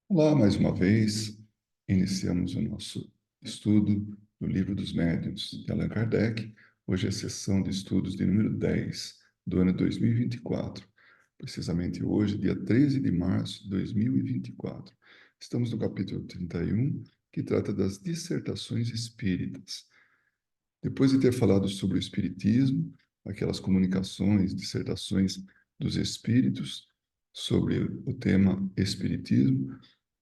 Olá, mais uma vez, iniciamos o nosso estudo do Livro dos Médiuns de Allan Kardec. Hoje é a sessão de estudos de número 10 do ano 2024. Precisamente hoje, dia 13 de março de 2024. Estamos no capítulo 31, que trata das dissertações espíritas. Depois de ter falado sobre o espiritismo, aquelas comunicações, dissertações dos espíritos sobre o tema espiritismo,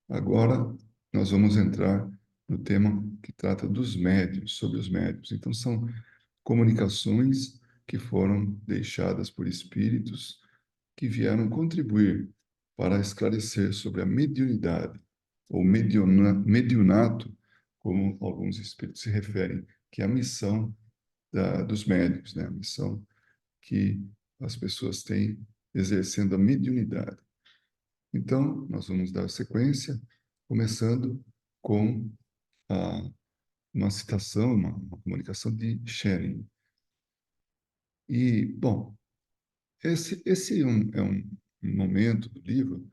agora nós vamos entrar no tema que trata dos médiuns, sobre os médiuns. Então, são comunicações que foram deixadas por espíritos que vieram contribuir para esclarecer sobre a mediunidade, ou mediunato, como alguns espíritos se referem, que é a missão dos médiuns, né? A missão que as pessoas têm exercendo a mediunidade. Então, nós vamos dar sequência, começando com a, uma citação, uma comunicação de Schelling. E, bom, esse é um momento do livro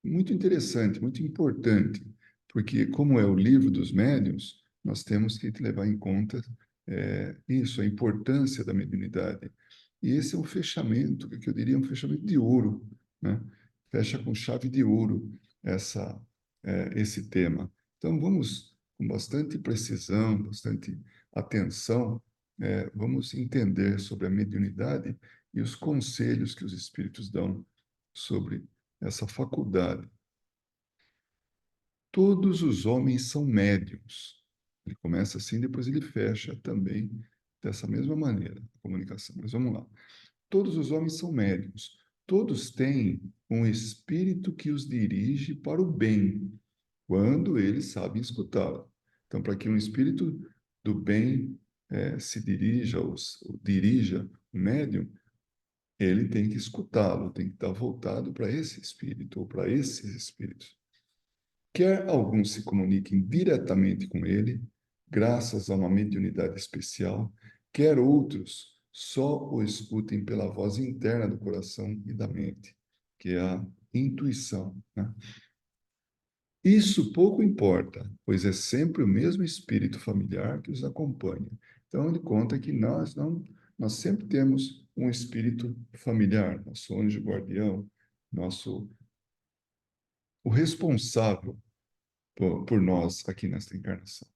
muito interessante, muito importante, porque, como é o livro dos médiuns, nós temos que levar em conta isso, a importância da mediunidade. E esse é um fechamento, que eu diria um fechamento de ouro, né? Fecha com chave de ouro esse tema. Então, vamos, com bastante precisão, bastante atenção, vamos entender sobre a mediunidade e os conselhos que os espíritos dão sobre essa faculdade. Todos os homens são médiuns. Ele começa assim, depois ele fecha também dessa mesma maneira, a comunicação. Mas vamos lá. Todos os homens são médiuns. Todos têm um espírito que os dirige para o bem, quando eles sabem escutá-lo. Então, para que um espírito do bem se dirija ou dirija o médium, ele tem que escutá-lo, tem que estar voltado para esse espírito ou para esses espíritos. Quer alguns se comuniquem diretamente com ele, graças a uma mediunidade especial, quer outros só o escutem pela voz interna do coração e da mente, que é a intuição, né? Isso pouco importa, pois é sempre o mesmo espírito familiar que os acompanha. Então ele conta que nós sempre temos um espírito familiar, nosso anjo guardião, nosso o responsável por nós aqui nesta encarnação.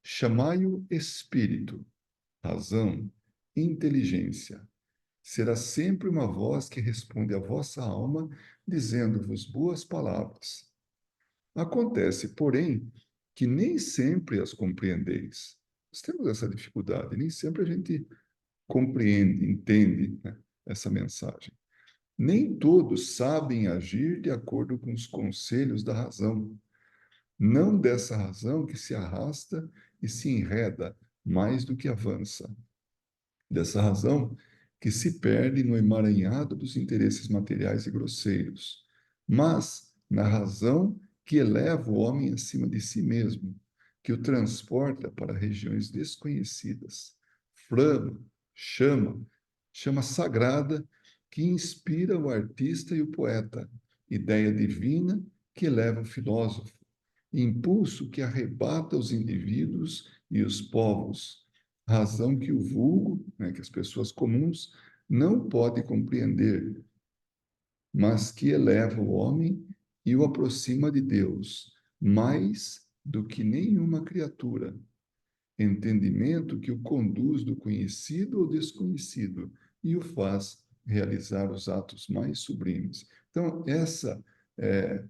Chamai-o espírito, razão, inteligência. Será sempre uma voz que responde à vossa alma, dizendo-vos boas palavras. Acontece, porém, que nem sempre as compreendeis. Nós temos essa dificuldade, nem sempre a gente compreende, entende, né, essa mensagem. Nem todos sabem agir de acordo com os conselhos da razão. Não dessa razão que se arrasta e se enreda mais do que avança. Dessa razão que se perde no emaranhado dos interesses materiais e grosseiros, mas na razão que eleva o homem acima de si mesmo, que o transporta para regiões desconhecidas. Flama, chama, chama sagrada que inspira o artista e o poeta, ideia divina que eleva o filósofo, impulso que arrebata os indivíduos e os povos, razão que o vulgo, né, que as pessoas comuns, não pode compreender, mas que eleva o homem e o aproxima de Deus, mais do que nenhuma criatura. Entendimento que o conduz do conhecido ao desconhecido e o faz realizar os atos mais sublimes. Então, é,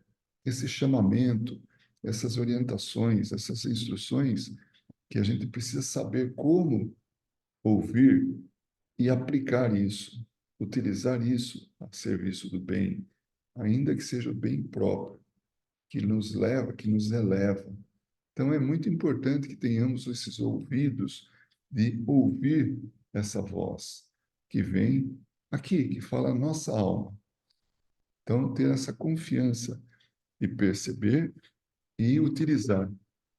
esse chamamento, essas orientações, essas instruções, que a gente precisa saber como ouvir e aplicar isso, utilizar isso a serviço do bem, ainda que seja o bem próprio, que nos leva, que nos eleva. Então, é muito importante que tenhamos esses ouvidos de ouvir essa voz que vem aqui, que fala a nossa alma. Então, ter essa confiança de perceber e utilizar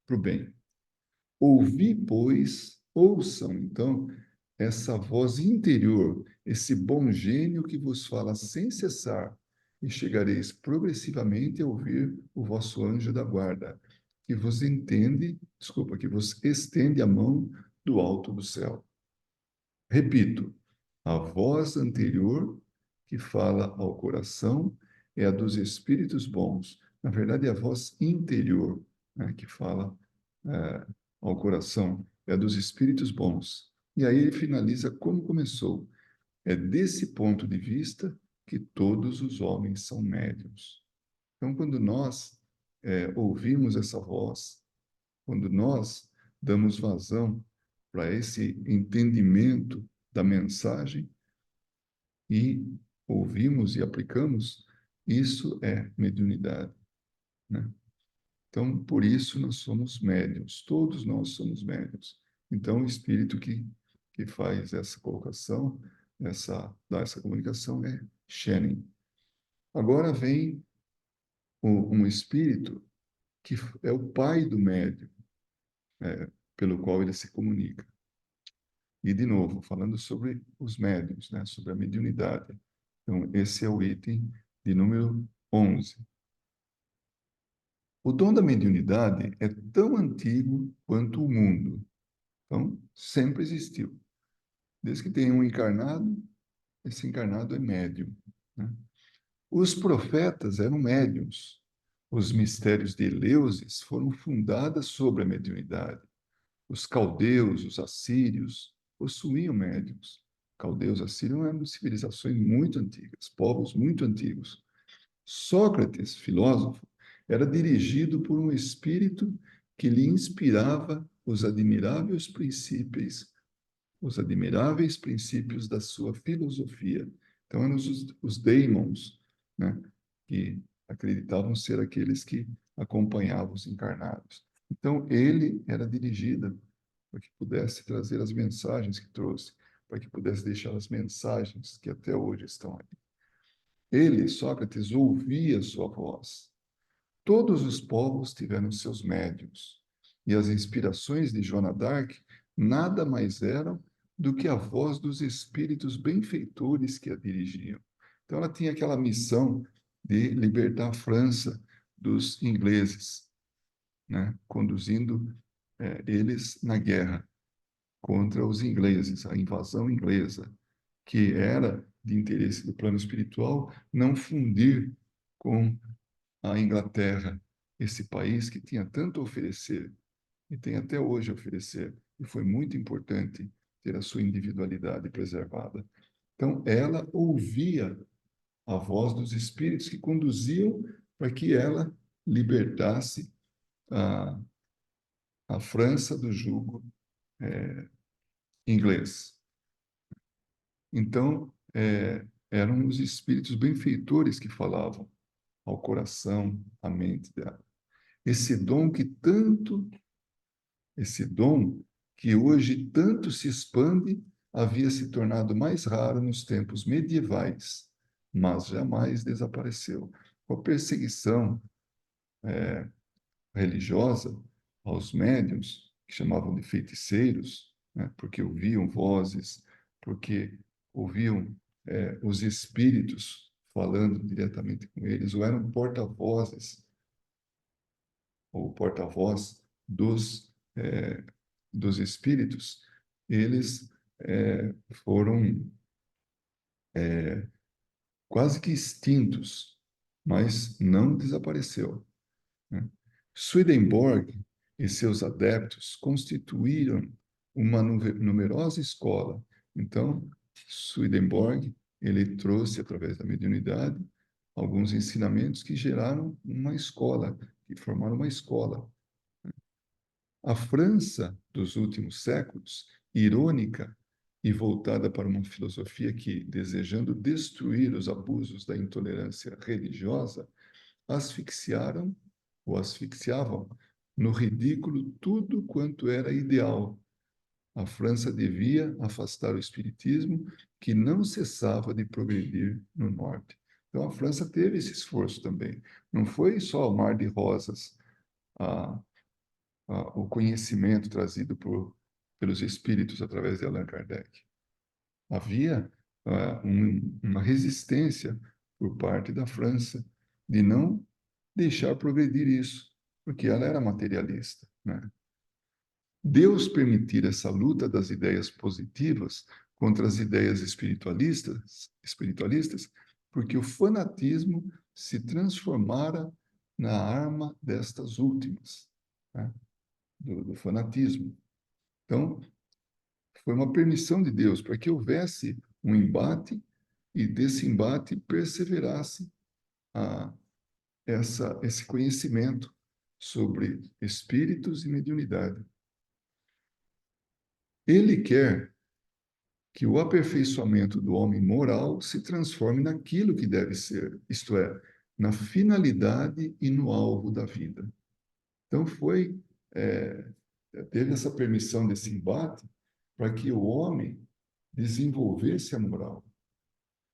para o bem. Ouvi, pois, ouçam, então, essa voz interior, esse bom gênio que vos fala sem cessar e chegareis progressivamente a ouvir o vosso anjo da guarda, que vos estende a mão do alto do céu. Repito, a voz anterior que fala ao coração é a dos espíritos bons. Na verdade, é a voz interior, né, que fala ao coração, é a dos espíritos bons. E aí ele finaliza como começou. É desse ponto de vista que todos os homens são médiuns. Então, quando nós ouvimos essa voz, quando nós damos vazão para esse entendimento da mensagem e ouvimos e aplicamos, isso é mediunidade, né? Então, por isso nós somos médiuns, todos nós somos médiuns. Então, o espírito que faz essa colocação, dá essa comunicação é Shannon. Agora vem um espírito que é o pai do médium, pelo qual ele se comunica. E, de novo, falando sobre os médiuns, né, sobre a mediunidade. Então, esse é o item de número 11. O dom da mediunidade é tão antigo quanto o mundo. Então, sempre existiu. Desde que tem um encarnado, esse encarnado é médium, né? Os profetas eram médiums. Os mistérios de Eleusis foram fundados sobre a mediunidade. Os caldeus, os assírios, possuíam médiums. Caldeus e assírios eram civilizações muito antigas, povos muito antigos. Sócrates, filósofo, era dirigido por um espírito que lhe inspirava os admiráveis princípios da sua filosofia. Então, eram os daimons, né, que acreditavam ser aqueles que acompanhavam os encarnados. Então, ele era dirigido para que pudesse trazer as mensagens que trouxe, para que pudesse deixar as mensagens que até hoje estão ali. Ele, Sócrates, ouvia sua voz. Todos os povos tiveram seus médiuns, e as inspirações de Joana d'Arc nada mais eram do que a voz dos espíritos benfeitores que a dirigiam. Então, ela tinha aquela missão de libertar a França dos ingleses, né? Conduzindo eles na guerra contra os ingleses, a invasão inglesa, que era de interesse do plano espiritual não fundir com a Inglaterra, esse país que tinha tanto a oferecer e tem até hoje a oferecer, e foi muito importante ter a sua individualidade preservada. Então, ela ouvia a voz dos espíritos que conduziam para que ela libertasse a, a França do jugo inglês. Então, eram os espíritos benfeitores que falavam ao coração, à mente dela. Esse dom que tanto, esse dom que hoje tanto se expande, havia se tornado mais raro nos tempos medievais, mas jamais desapareceu. Com a perseguição religiosa aos médiuns, que chamavam de feiticeiros, né, porque ouviam vozes, porque ouviam os espíritos falando diretamente com eles, ou eram porta-vozes, ou porta-voz dos espíritos, eles foram quase que extintos, mas não desapareceu, né? Swedenborg e seus adeptos constituíram uma numerosa escola. Então, Swedenborg, ele trouxe, através da mediunidade, alguns ensinamentos que geraram uma escola, que formaram uma escola. A França dos últimos séculos, irônica e voltada para uma filosofia que, desejando destruir os abusos da intolerância religiosa, asfixiaram ou asfixiavam no ridículo tudo quanto era ideal. A França devia afastar o espiritismo, que não cessava de progredir no norte. Então, a França teve esse esforço também. Não foi só o mar de rosas, a, o conhecimento trazido pelos espíritos através de Allan Kardec. Havia uma resistência por parte da França de não deixar progredir isso, porque ela era materialista, né? Deus permitir essa luta das ideias positivas contra as ideias espiritualistas, porque o fanatismo se transformara na arma destas últimas, né? do fanatismo. Então, foi uma permissão de Deus para que houvesse um embate e desse embate perseverasse esse conhecimento sobre espíritos e mediunidade. Ele quer que o aperfeiçoamento do homem moral se transforme naquilo que deve ser, isto é, na finalidade e no alvo da vida. Então é, teve essa permissão desse embate para que o homem desenvolvesse a moral.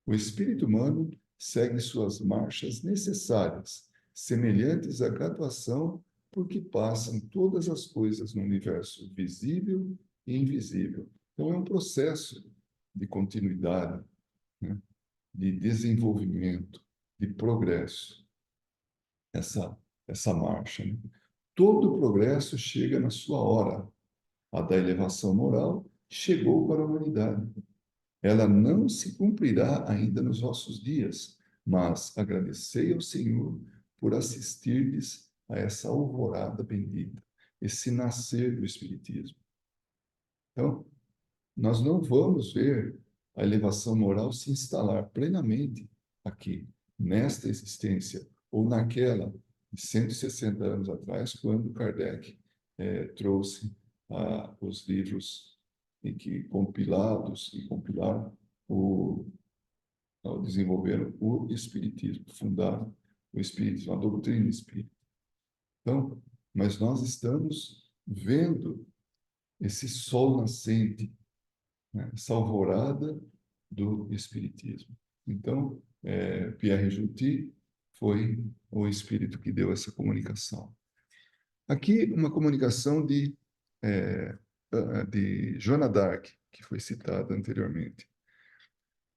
O espírito humano segue suas marchas necessárias, semelhantes à graduação por que passam todas as coisas no universo visível e invisível. Então, é um processo de continuidade, né? De desenvolvimento, de progresso, essa, essa marcha, né? Todo progresso chega na sua hora. A da elevação moral chegou para a humanidade. Ela não se cumprirá ainda nos vossos dias, mas agradecei ao Senhor por assistirdes a essa alvorada bendita, esse nascer do Espiritismo. Então, nós não vamos ver a elevação moral se instalar plenamente aqui, nesta existência, ou naquela de 160 anos atrás, quando Kardec trouxe os livros em que compilados e compilaram desenvolveram o Espiritismo, fundaram o Espiritismo, a doutrina espírita. Então, mas nós estamos vendo esse sol nascente, né, essa alvorada do Espiritismo. Então, Pierre Juti foi o espírito que deu essa comunicação. Aqui, uma comunicação de Joana d'Arc, que foi citada anteriormente.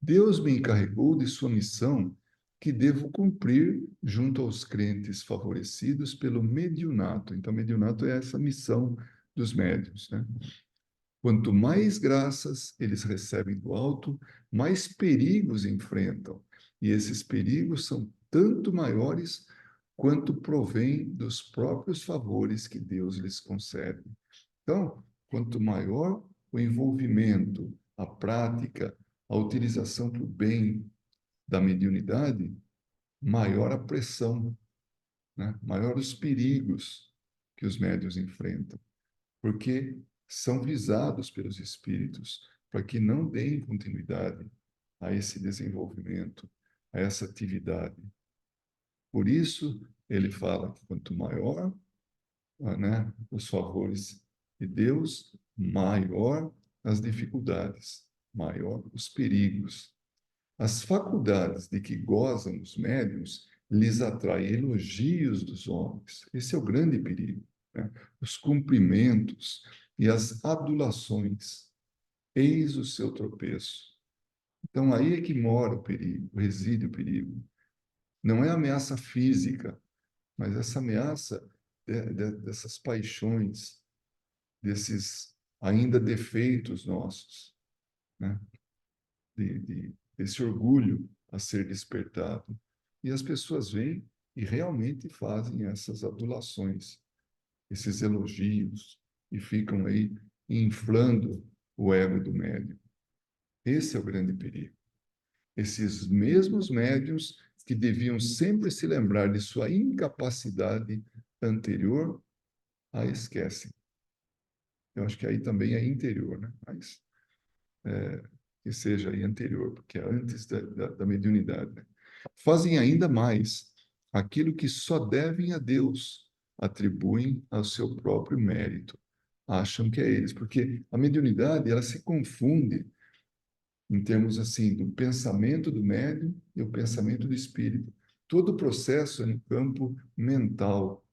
Deus me encarregou de sua missão que devo cumprir junto aos crentes favorecidos pelo mediunato. Então, mediunato é essa missão dos médiuns, né? Quanto mais graças eles recebem do alto, mais perigos enfrentam. E esses perigos são tanto maiores quanto provém dos próprios favores que Deus lhes concede. Então, quanto maior o envolvimento, a prática, a utilização para o bem da mediunidade, maior a pressão, né? Maior os perigos que os médiuns enfrentam, porque são visados pelos espíritos para que não deem continuidade a esse desenvolvimento, a essa atividade. Por isso, ele fala que quanto maior, né, os favores de Deus, maior as dificuldades, maior os perigos. As faculdades de que gozam os médiuns lhes atraem elogios dos homens. Esse é o grande perigo, né? Os cumprimentos e as adulações. Eis o seu tropeço. Então, aí é que mora o perigo, reside o perigo. Não é ameaça física, mas essa ameaça dessas paixões, desses ainda defeitos nossos, né? Desse orgulho a ser despertado. E as pessoas vêm e realmente fazem essas adulações, esses elogios, e ficam aí inflando o ego do médium. Esse é o grande perigo. Esses mesmos médiuns que deviam sempre se lembrar de sua incapacidade anterior, a esquecem. Eu acho que aí também é interior, né? Mas que seja aí anterior, porque é antes da mediunidade, né? Fazem ainda mais aquilo que só devem a Deus, atribuem ao seu próprio mérito, acham que é eles, porque a mediunidade ela se confunde em termos assim do pensamento do médium e o pensamento do espírito. Todo o processo é no campo mental.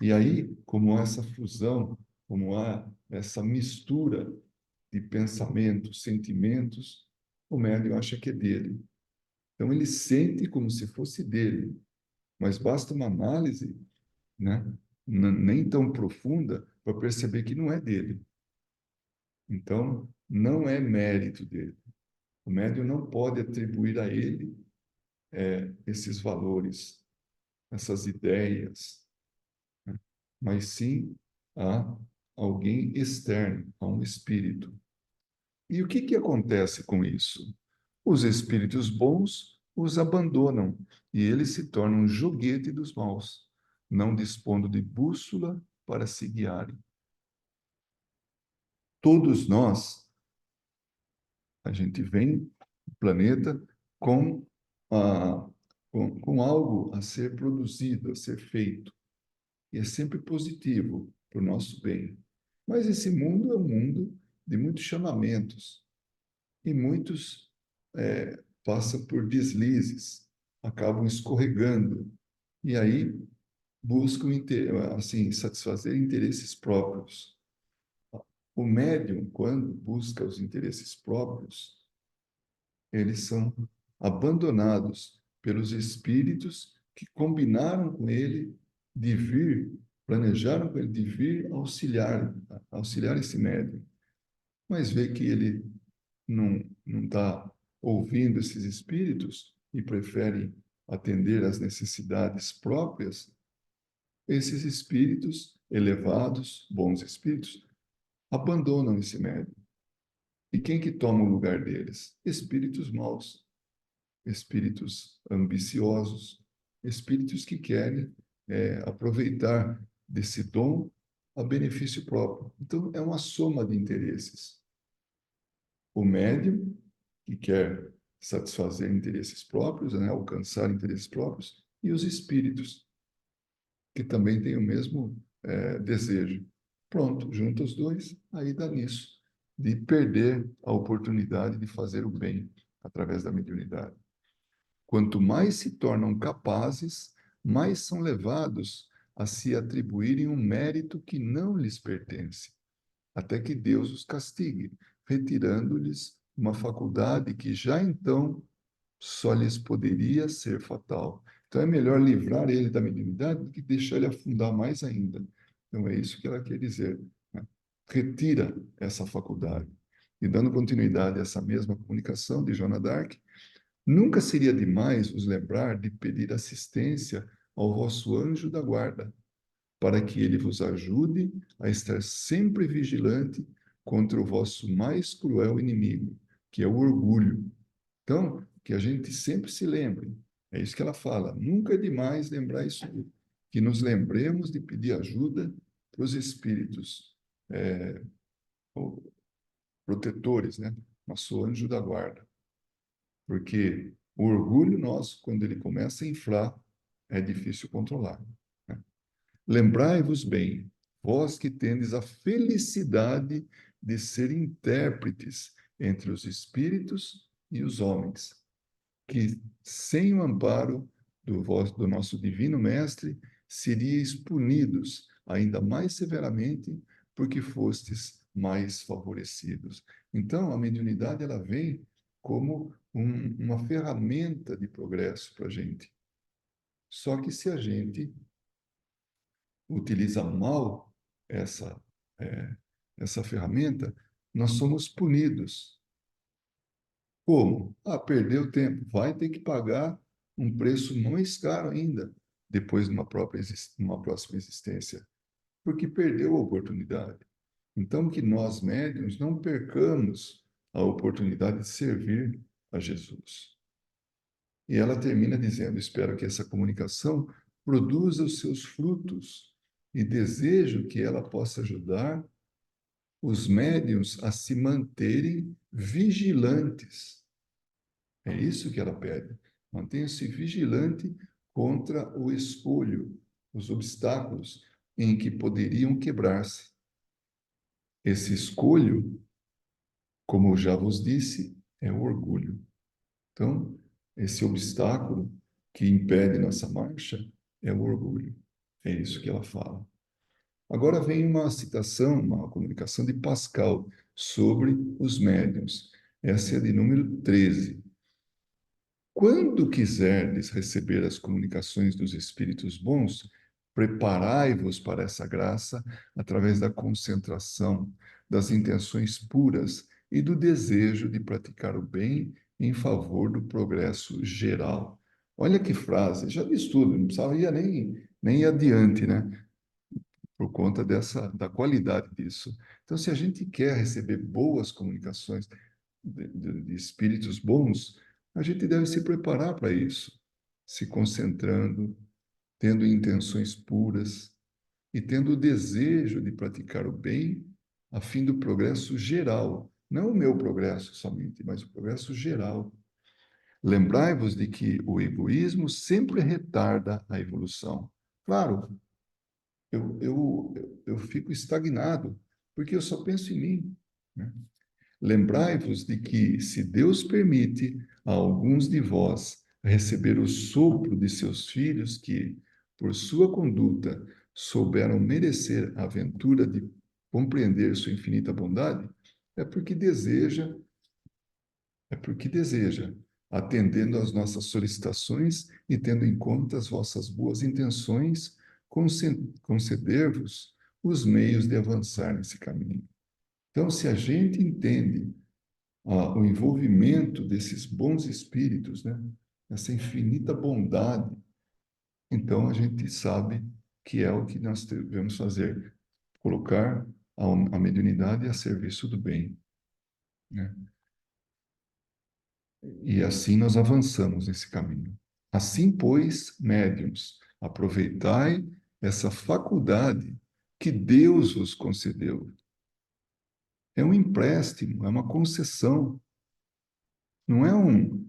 E aí, como há essa fusão, como há essa mistura de pensamentos, sentimentos, o médium acha que é dele. Então, ele sente como se fosse dele, mas basta uma análise, né, nem tão profunda para perceber que não é dele. Então, não é mérito dele. O médium não pode atribuir a ele esses valores, essas ideias, né, mas sim a alguém externo, a um espírito. E o que que acontece com isso? Os espíritos bons os abandonam e eles se tornam joguete dos maus, não dispondo de bússola para se guiarem. Todos nós, a gente vem do planeta com, com algo a ser produzido, a ser feito. E é sempre positivo para o nosso bem. Mas esse mundo é um mundo de muitos chamamentos e muitos passam por deslizes, acabam escorregando e aí buscam assim satisfazer interesses próprios. O médium, quando busca os interesses próprios, eles são abandonados pelos espíritos que combinaram com ele de vir, planejaram com ele de vir auxiliar esse médium. Mas vê que ele não está ouvindo esses espíritos e prefere atender às necessidades próprias, esses espíritos elevados, bons espíritos, abandonam esse médium. E quem que toma o lugar deles? Espíritos maus, espíritos ambiciosos, espíritos que querem aproveitar desse dom a benefício próprio. Então, é uma soma de interesses. O médium, que quer satisfazer interesses próprios, né, alcançar interesses próprios, e os espíritos, que também têm o mesmo desejo. Pronto, junta os dois, aí dá nisso, de perder a oportunidade de fazer o bem através da mediunidade. Quanto mais se tornam capazes, mais são levados a se atribuírem um mérito que não lhes pertence, até que Deus os castigue, retirando-lhes uma faculdade que já então só lhes poderia ser fatal. Então é melhor livrar ele da mediunidade do que deixar ele afundar mais ainda. Então é isso que ela quer dizer, né? Retira essa faculdade. E dando continuidade a essa mesma comunicação de Joana d'Arc, nunca seria demais vos lembrar de pedir assistência ao vosso anjo da guarda, para que ele vos ajude a estar sempre vigilante contra o vosso mais cruel inimigo, que é o orgulho. Então, que a gente sempre se lembre, é isso que ela fala, nunca é demais lembrar isso, que nos lembremos de pedir ajuda para os espíritos protetores, né? Nosso anjo da guarda. Porque o orgulho nosso, quando ele começa a inflar, é difícil controlar, né? Lembrai-vos bem, vós que tendes a felicidade de ser intérpretes entre os espíritos e os homens, que sem o amparo do nosso divino mestre, seríeis punidos ainda mais severamente porque fostes mais favorecidos. Então, a mediunidade ela vem como uma ferramenta de progresso para a gente. Só que se a gente utiliza mal essa, é, essa ferramenta, nós somos punidos. Como? Ah, perdeu tempo. Vai ter que pagar um preço mais caro ainda, depois de uma próxima existência, porque perdeu a oportunidade. Então, que nós médiuns não percamos a oportunidade de servir a Jesus. E ela termina dizendo: espero que essa comunicação produza os seus frutos e desejo que ela possa ajudar os médiuns a se manterem vigilantes. É isso que ela pede. Mantenha-se vigilante contra o escolho, os obstáculos em que poderiam quebrar-se. Esse escolho, como já vos disse, é o orgulho. Então, esse obstáculo que impede nossa marcha é o orgulho. É isso que ela fala. Agora vem uma citação, uma comunicação de Pascal sobre os médiuns. Essa é de número 13. Quando quiserdes receber as comunicações dos Espíritos bons, preparai-vos para essa graça através da concentração, das intenções puras e do desejo de praticar o bem em favor do progresso geral. Olha que frase, já diz tudo, não precisava nem ir adiante, né? Por conta da qualidade disso. Então, se a gente quer receber boas comunicações de espíritos bons, a gente deve se preparar para isso, se concentrando, tendo intenções puras e tendo o desejo de praticar o bem a fim do progresso geral, não o meu progresso somente, mas o progresso geral. Lembrai-vos de que o egoísmo sempre retarda a evolução. Claro, eu fico estagnado, porque eu só penso em mim, né? Lembrai-vos de que, se Deus permite a alguns de vós receber o sopro de seus filhos que, por sua conduta, souberam merecer a aventura de compreender sua infinita bondade, é porque deseja, é porque deseja, atendendo às nossas solicitações e tendo em conta as vossas boas intenções, conceder-vos os meios de avançar nesse caminho. Então, se a gente entende o envolvimento desses bons espíritos, né? Essa infinita bondade, então a gente sabe que é o que nós devemos fazer, colocar a mediunidade a serviço do bem, né? E assim nós avançamos nesse caminho. Assim, pois, médiuns, aproveitai essa faculdade que Deus vos concedeu. É um empréstimo, é uma concessão. Não é um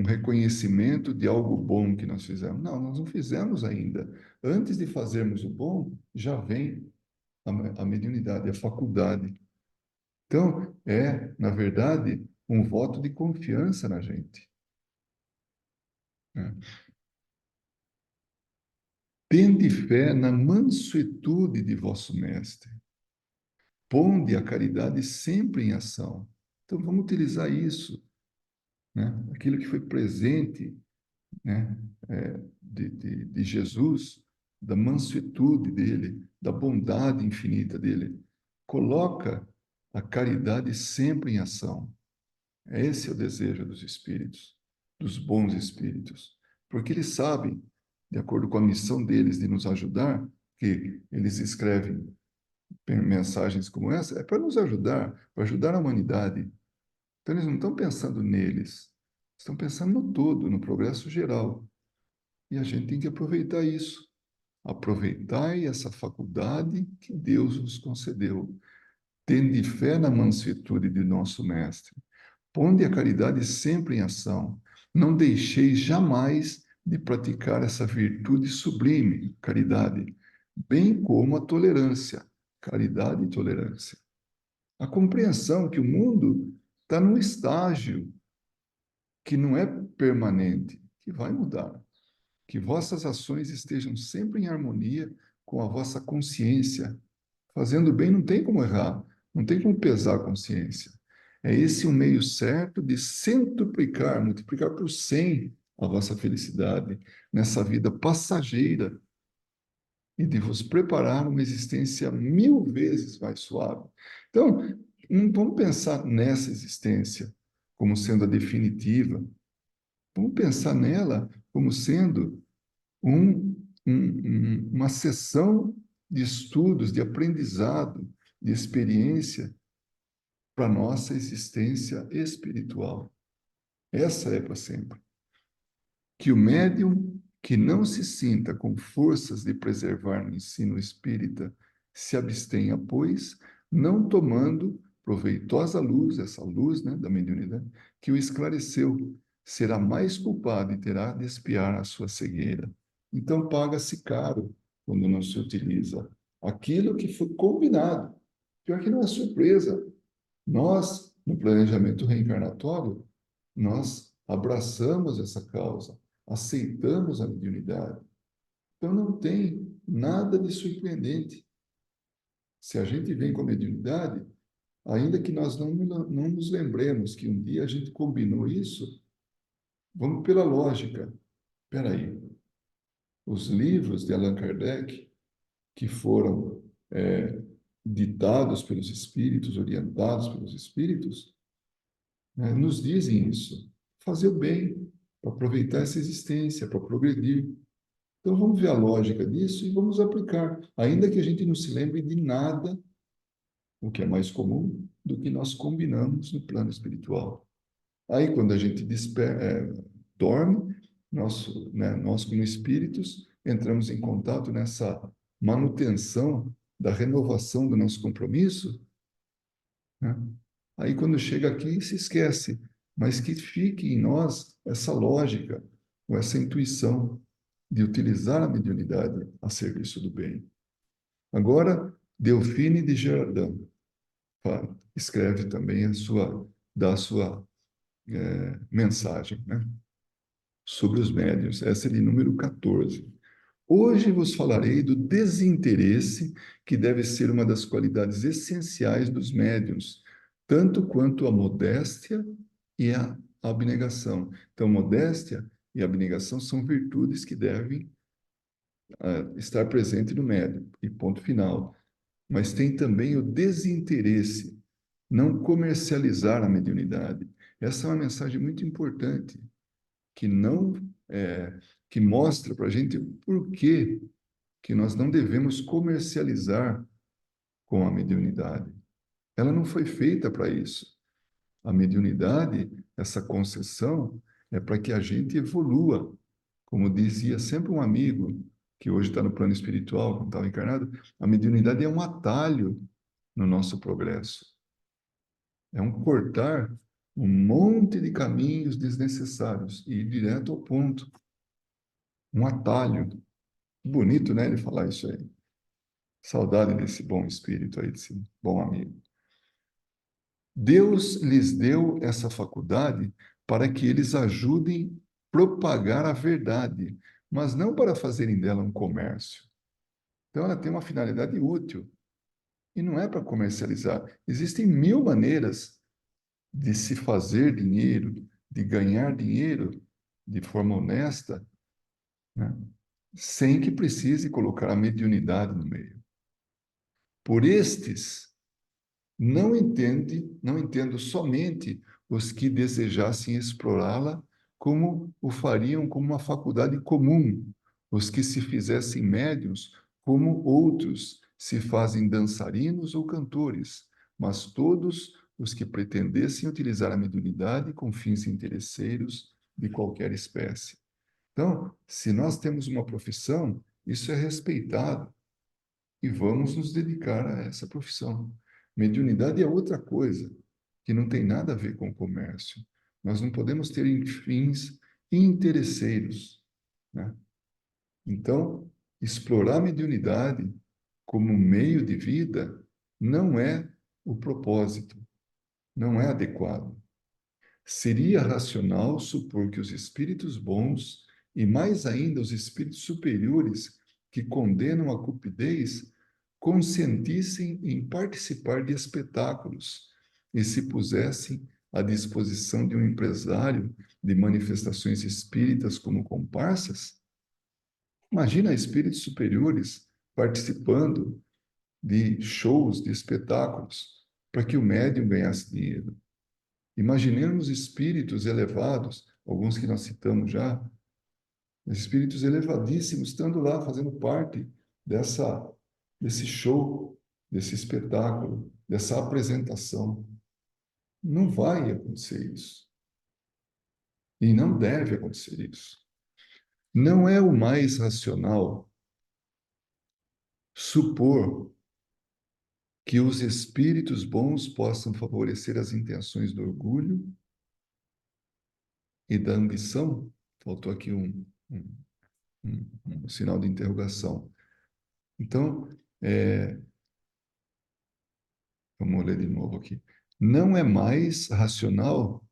reconhecimento de algo bom que nós fizemos. Não, nós não fizemos ainda. Antes de fazermos o bom, já vem a mediunidade, a faculdade. Então, na verdade, um voto de confiança na gente, né? Tende fé na mansuetude de vosso mestre. Ponde a caridade sempre em ação. Então, vamos utilizar isso, né? Aquilo que foi presente, né, de Jesus, da mansuetude dele, da bondade infinita dele. Coloca a caridade sempre em ação. Esse é o desejo dos espíritos, dos bons espíritos, porque eles sabem, de acordo com a missão deles de nos ajudar, que eles escrevem mensagens como essa, é para nos ajudar, para ajudar a humanidade. Então, eles não estão pensando neles, estão pensando no todo, no progresso geral. E a gente tem que aproveitar isso. Aproveitai essa faculdade que Deus vos concedeu. Tende fé na mansuetude de nosso Mestre. Ponde a caridade sempre em ação. Não deixeis jamais de praticar essa virtude sublime, caridade, bem como a tolerância, caridade e tolerância. A compreensão que o mundo está num estágio que não é permanente, que vai mudar. Que vossas ações estejam sempre em harmonia com a vossa consciência. Fazendo bem não tem como errar, não tem como pesar a consciência. É esse o meio certo de centuplicar, multiplicar por 100 a vossa felicidade nessa vida passageira e de vos preparar uma existência 1000 vezes mais suave. Então, não vamos pensar nessa existência como sendo a definitiva. Vamos pensar nela como sendo uma sessão de estudos, de aprendizado, de experiência para a nossa existência espiritual. Essa é para sempre. Que o médium que não se sinta com forças de preservar no ensino espírita se abstenha, pois, não tomando proveitosa luz, essa luz, né, da mediunidade, que o esclareceu, será mais culpado e terá de expiar a sua cegueira. Então, paga-se caro quando não se utiliza aquilo que foi combinado. Pior que não é surpresa. Nós, no planejamento reencarnatório, nós abraçamos essa causa, aceitamos a mediunidade. Então não tem nada de surpreendente. Se a gente vem com a mediunidade, ainda que nós não nos lembremos que um dia a gente combinou isso, Vamos pela lógica. Espera aí. Os livros de Allan Kardec, que foram ditados pelos espíritos, orientados pelos espíritos, né, nos dizem isso. Fazer o bem, para aproveitar essa existência, para progredir. Então, vamos ver a lógica disso e vamos aplicar, ainda que a gente não se lembre de nada, o que é mais comum, do que nós combinamos no plano espiritual. Aí, quando a gente dorme, nós, como espíritos, entramos em contato nessa manutenção da renovação do nosso compromisso, né? Aí, quando chega aqui, se esquece, mas que fique em nós essa lógica, ou essa intuição de utilizar a mediunidade a serviço do bem. Agora, Delphine de Girardin escreve também dá a sua mensagem, né, sobre os médiuns. Essa é de número 14. Hoje vos falarei do desinteresse, que deve ser uma das qualidades essenciais dos médiuns, tanto quanto a modéstia e a abnegação. Então, modéstia e abnegação são virtudes que devem estar presentes no médium, e ponto final. Mas tem também o desinteresse, não comercializar a mediunidade. Essa é uma mensagem muito importante, que não que mostra para a gente o porquê que nós não devemos comercializar com a mediunidade. Ela não foi feita para isso. A mediunidade, essa concessão, é para que a gente evolua. Como dizia sempre um amigo, que hoje está no plano espiritual, quando estava encarnado, a mediunidade é um atalho no nosso progresso. É um cortar um monte de caminhos desnecessários e ir direto ao ponto. Um atalho. Bonito, né, ele falar isso aí. Saudade desse bom espírito aí, desse bom amigo. Deus lhes deu essa faculdade para que eles ajudem a propagar a verdade, mas não para fazerem dela um comércio. Então, ela tem uma finalidade útil e não é para comercializar. Existem mil maneiras de se fazer dinheiro, de ganhar dinheiro de forma honesta, né, sem que precise colocar a mediunidade no meio. Por estes, não entendo somente os que desejassem explorá-la como o fariam como uma faculdade comum, os que se fizessem médiuns como outros se fazem dançarinos ou cantores, mas todos os que pretendessem utilizar a mediunidade com fins interesseiros de qualquer espécie. Então, se nós temos uma profissão, isso é respeitado e vamos nos dedicar a essa profissão. Mediunidade é outra coisa, que não tem nada a ver com o comércio. Nós não podemos ter fins interesseiros, né? Então, explorar a mediunidade como meio de vida não é o propósito, não é adequado. Seria racional supor que os espíritos bons, e mais ainda os espíritos superiores que condenam a cupidez, consentissem em participar de espetáculos e se pusessem à disposição de um empresário de manifestações espíritas como comparsas? Imagina espíritos superiores participando de shows, de espetáculos, para que o médium ganhasse dinheiro. Imaginemos espíritos elevados, alguns que nós citamos já, espíritos elevadíssimos, estando lá fazendo parte desse show, desse espetáculo, dessa apresentação. Não vai acontecer isso. E não deve acontecer isso. Não é o mais racional supor que os espíritos bons possam favorecer as intenções do orgulho e da ambição. Faltou aqui um sinal de interrogação. Então, vamos ler de novo aqui. Não é mais racional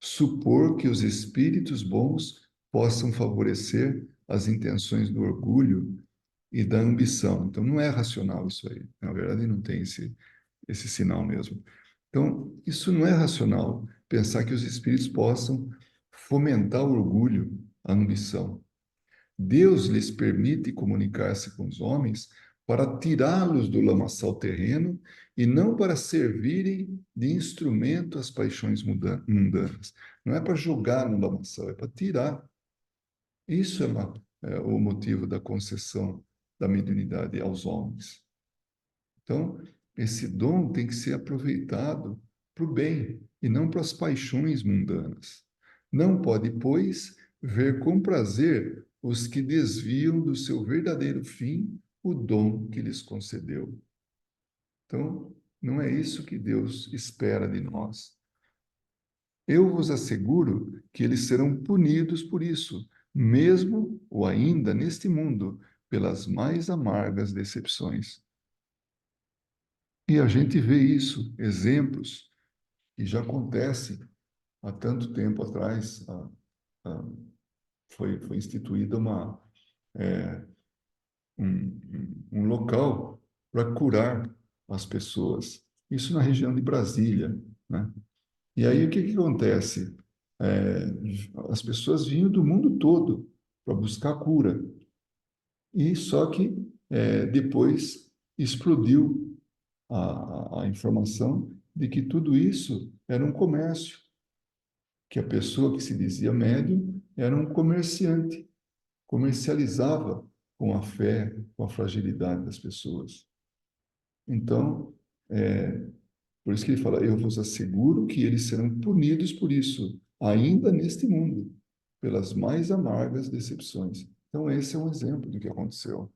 supor que os espíritos bons possam favorecer as intenções do orgulho e da ambição. Então, não é racional isso aí. Na verdade, não tem esse sinal mesmo. Então, isso não é racional, pensar que os espíritos possam fomentar o orgulho, a ambição. Deus lhes permite comunicar-se com os homens para tirá-los do lamaçal terreno e não para servirem de instrumento às paixões mundanas. Não é para jogar no lamaçal, é para tirar. Isso é o motivo da concessão da mediunidade aos homens. Então, esse dom tem que ser aproveitado para o bem e não para as paixões mundanas. Não pode, pois, ver com prazer os que desviam do seu verdadeiro fim o dom que lhes concedeu. Então, não é isso que Deus espera de nós. Eu vos asseguro que eles serão punidos por isso, mesmo ou ainda neste mundo, pelas mais amargas decepções. E a gente vê isso, exemplos que já acontecem há tanto tempo atrás. Foi instituída um local para curar as pessoas. Isso na região de Brasília, né? E aí o que que acontece? É, as pessoas vinham do mundo todo para buscar cura. E só que depois explodiu a informação de que tudo isso era um comércio, que a pessoa que se dizia médium era um comerciante, comercializava com a fé, com a fragilidade das pessoas. Então, por isso que ele fala, eu vos asseguro que eles serão punidos por isso, ainda neste mundo, pelas mais amargas decepções. Então, esse é um exemplo do que aconteceu.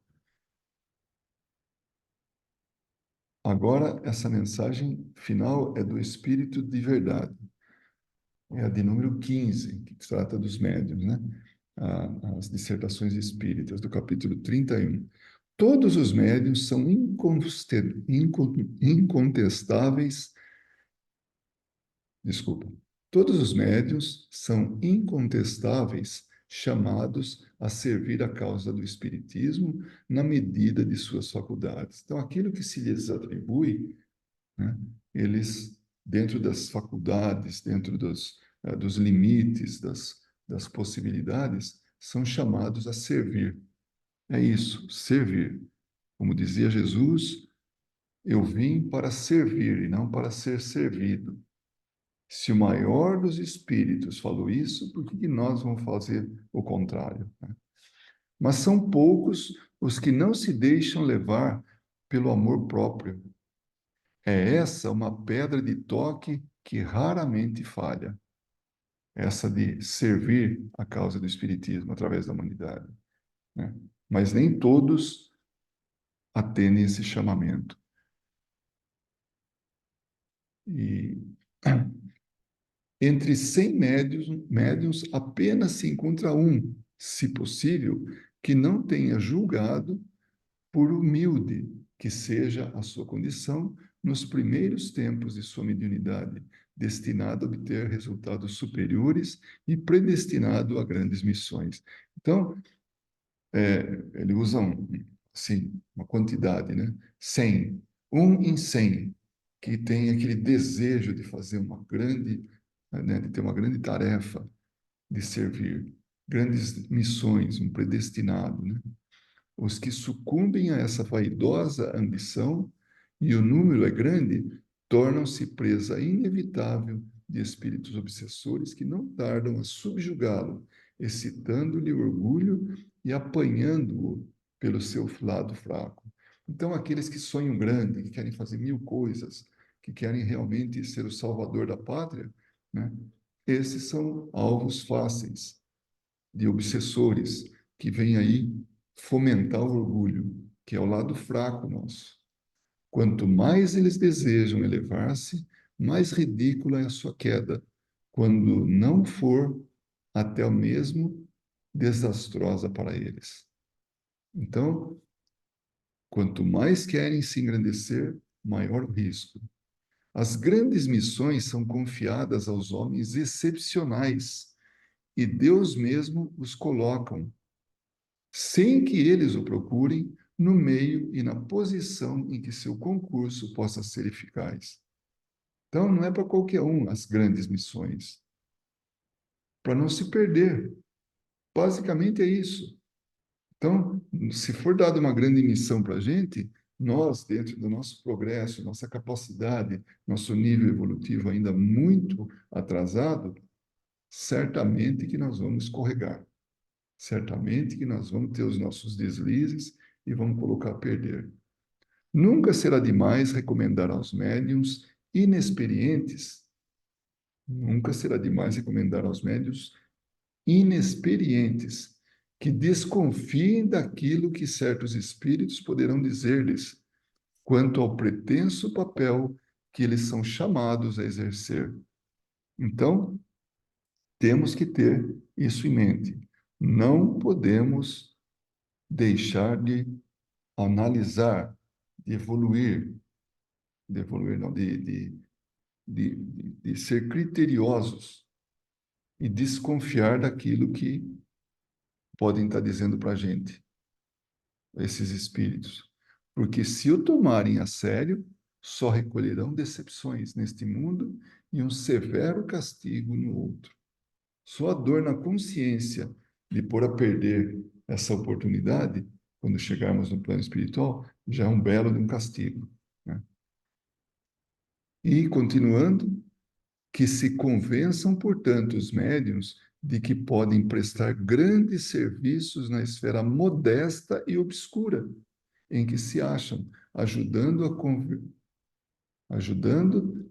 Agora, essa mensagem final é do Espírito de Verdade. É a de número 15, que trata dos médiuns, né? As dissertações espíritas, do capítulo 31. Todos os médiuns são incontestáveis, desculpa, todos os médiuns são incontestáveis chamados a servir a causa do espiritismo na medida de suas faculdades. Então, aquilo que se lhes atribui, né, eles, dentro das faculdades, dentro dos limites, das possibilidades, são chamados a servir. É isso, servir. Como dizia Jesus, eu vim para servir e não para ser servido. Se o maior dos espíritos falou isso, por que nós vamos fazer o contrário, né? Mas são poucos os que não se deixam levar pelo amor próprio. É essa uma pedra de toque que raramente falha, essa de servir a causa do espiritismo através da humanidade, né? Mas nem todos atendem esse chamamento. E entre 100 médiuns, apenas se encontra um, se possível, que não tenha julgado, por humilde que seja a sua condição nos primeiros tempos de sua mediunidade, destinado a obter resultados superiores e predestinado a grandes missões. Então, ele usa assim, uma quantidade, né? 100, um em 100, que tem aquele desejo de fazer uma grande, né, de ter uma grande tarefa, de servir, grandes missões, um predestinado, né? Os que sucumbem a essa vaidosa ambição, e o número é grande, tornam-se presa inevitável de espíritos obsessores que não tardam a subjugá-lo, excitando-lhe o orgulho e apanhando-o pelo seu lado fraco. Então, aqueles que sonham grande, que querem fazer mil coisas, que querem realmente ser o salvador da pátria, né? Esses são alvos fáceis de obsessores que vêm aí fomentar o orgulho, que é o lado fraco nosso. Quanto mais eles desejam elevar-se, mais ridícula é a sua queda, quando não for até o mesmo desastrosa para eles. Então, quanto mais querem se engrandecer, maior o risco. As grandes missões são confiadas aos homens excepcionais, e Deus mesmo os colocam sem que eles o procurem, no meio e na posição em que seu concurso possa ser eficaz. Então, não é para qualquer um as grandes missões. para não se perder. Basicamente é isso. Então, se for dada uma grande missão para a gente, nós, dentro do nosso progresso, nossa capacidade, nosso nível evolutivo ainda muito atrasado, certamente que nós vamos escorregar. Certamente que nós vamos ter os nossos deslizes e vamos colocar a perder. Nunca será demais recomendar aos médiuns inexperientes, nunca será demais recomendar aos médiuns inexperientes que desconfiem daquilo que certos espíritos poderão dizer-lhes quanto ao pretenso papel que eles são chamados a exercer. Então, temos que ter isso em mente. Não podemos deixar de analisar, de evoluir não, de ser criteriosos e desconfiar daquilo que podem estar dizendo para a gente, esses espíritos. Porque se o tomarem a sério, só recolherão decepções neste mundo e um severo castigo no outro. Só a dor na consciência de pôr a perder essa oportunidade, quando chegarmos no plano espiritual, já é um belo de um castigo, né? E, continuando, que se convençam, portanto, os médiuns de que podem prestar grandes serviços na esfera modesta e obscura em que se acham, ajudando a converter ajudando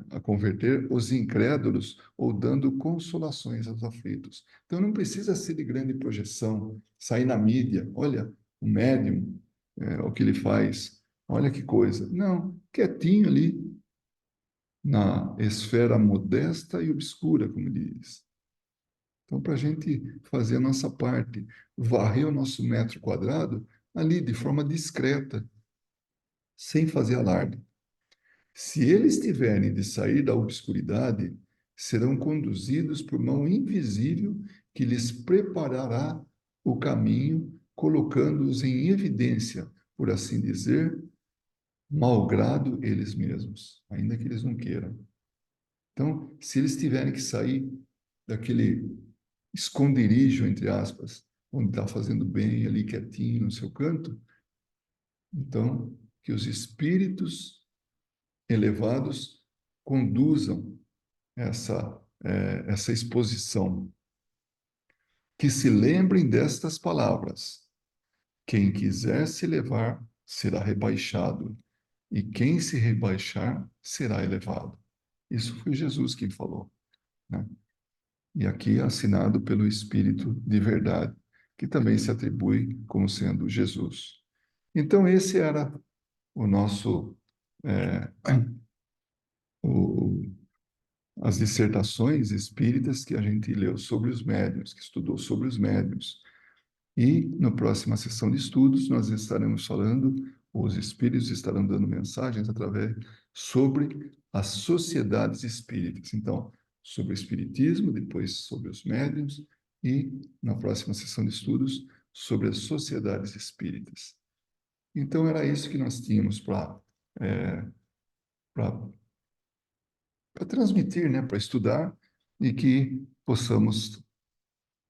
a converter os incrédulos ou dando consolações aos aflitos. Então não precisa ser de grande projeção, sair na mídia, olha o médium, o que ele faz, olha que coisa. Não, quietinho ali na esfera modesta e obscura, como ele diz. Então, para a gente fazer a nossa parte, varrer o nosso metro quadrado ali de forma discreta, sem fazer alarde. Se eles tiverem de sair da obscuridade, serão conduzidos por mão invisível que lhes preparará o caminho, colocando-os em evidência, por assim dizer, malgrado eles mesmos, ainda que eles não queiram. Então, se eles tiverem que sair daquele esconderijo, entre aspas, onde está fazendo bem ali quietinho no seu canto, então que os espíritos elevados conduzam essa exposição. Que se lembrem destas palavras: quem quiser se elevar será rebaixado, e quem se rebaixar será elevado. Isso foi Jesus quem falou, né? E aqui é assinado pelo Espírito de verdade, que também se atribui como sendo Jesus. Então, esse era o nosso, é, o, as dissertações espíritas que a gente leu sobre os médiuns, que estudou sobre os médiuns. E na próxima sessão de estudos, nós estaremos falando, os espíritos estarão dando mensagens através sobre as sociedades espíritas. Então, sobre o espiritismo, depois sobre os médiuns e na próxima sessão de estudos sobre as sociedades espíritas. Então, era isso que nós tínhamos para transmitir, né, para estudar e que possamos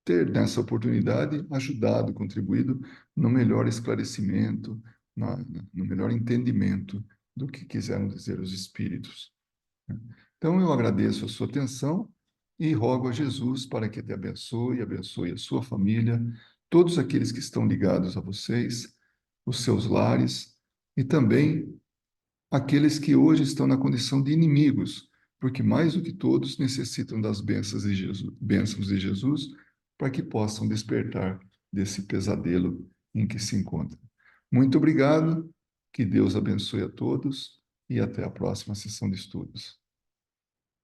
ter nessa oportunidade ajudado, contribuído no melhor esclarecimento, no melhor entendimento do que quiseram dizer os espíritos, né? Então, eu agradeço a sua atenção e rogo a Jesus para que te abençoe, abençoe a sua família, todos aqueles que estão ligados a vocês, os seus lares e também aqueles que hoje estão na condição de inimigos, porque mais do que todos necessitam das bênçãos de Jesus para que possam despertar desse pesadelo em que se encontram. Muito obrigado, que Deus abençoe a todos e até a próxima sessão de estudos.